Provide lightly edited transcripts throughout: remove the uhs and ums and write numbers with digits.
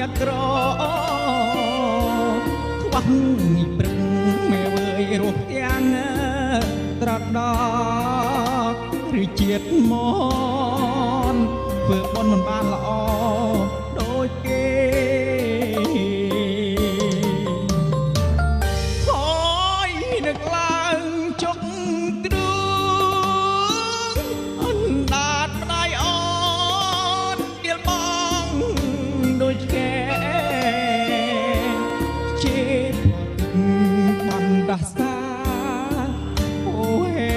យ៉ាក្រខ្វះព្រឹងមេវើយរស់ទាំងត្រដោកឬជាតិមនធ្វើបនមិនបានល្អដូចគេហើយនឹកឡើងជុកទ្រូងអណ្ដាតម្ដាយអូនគៀលបងដូចគេជាបានដាស់សាអូហេ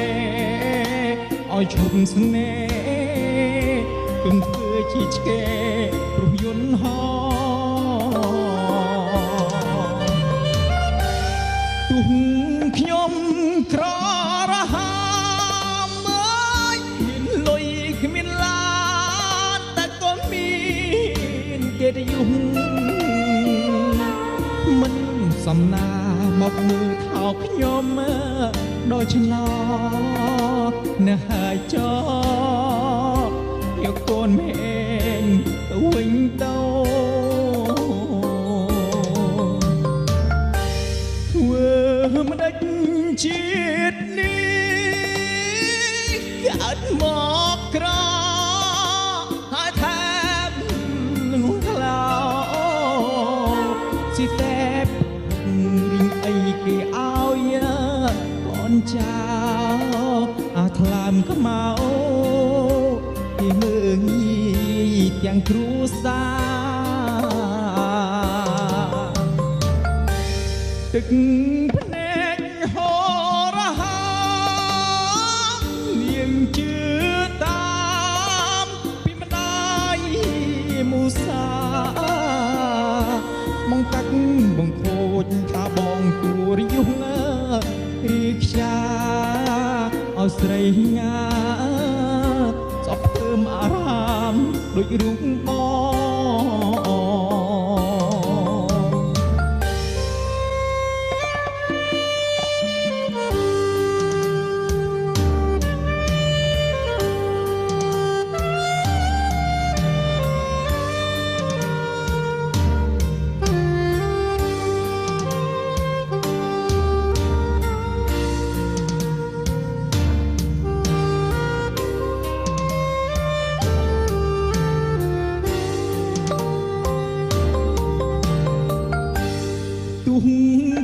ឲ្យឈប់ស្នេហ៍គំធ្វើជាឆ្កែព្រោះយន្តហោទុះខ្ញុំក្ររហាមអើយមានលុយគ្មានឡានតែក៏មានកិត្តិយសមិនសំណាមកមើលថោកខ្ញុំដោយឆ្នោនៅហើយចោយកកូនមេងទៅវិញទៅធ្វើមិនដេចជាតិនេះកើតមកក្រហើយថែមនឹងខ្លោស៊ីតែរីងអីគេឲ្យកូនចៅអាថ្លើមខ្មៅគេមើងងាយទាំងគ្រួសារទឹកភ្នែកហូរហានាងជឿតាមពីម្ដាយមូសាមកកាច់បងខូចថាបងទួរយុងរីខ្យាឲ្យស្រីងាសពធ្វើមអារាមដូចរូបបង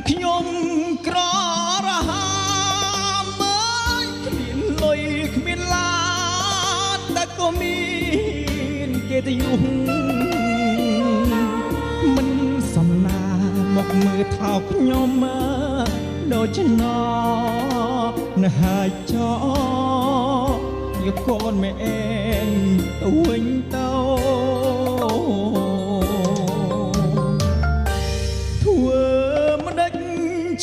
ខ្ញុំក្ររហាមអើយគ្មានលុយគ្មានឡានតែក៏មានកិត្តិយសមិនសំណាមកមើលថោកខ្ញុំដូចឆ្នោនៅហើយចោយកកូនមេអេងទៅវិញទៅ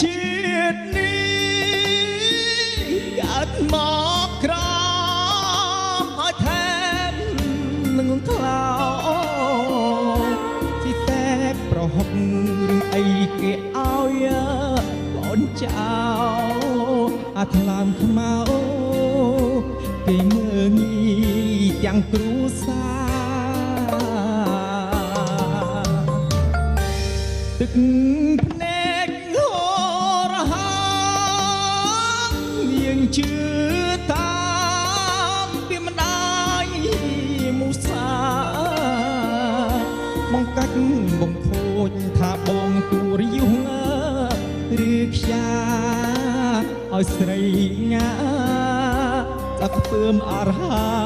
ជាតិនេះកើតមកក្រហើយថែមនឹងខ្លោទីតែប្រហុករឿងអីគេឲ្យកូនចៅអាថ្លើមខ្មៅគេមើងងាយទាំងគ្រួសារទឹកភ្នែកជឿតាមពីម្ដាយមូសាមកកាច់បងខូចថាបងទួរយុងឬខ្យាឲ្យស្រីងាតែខ្ពើមអារហា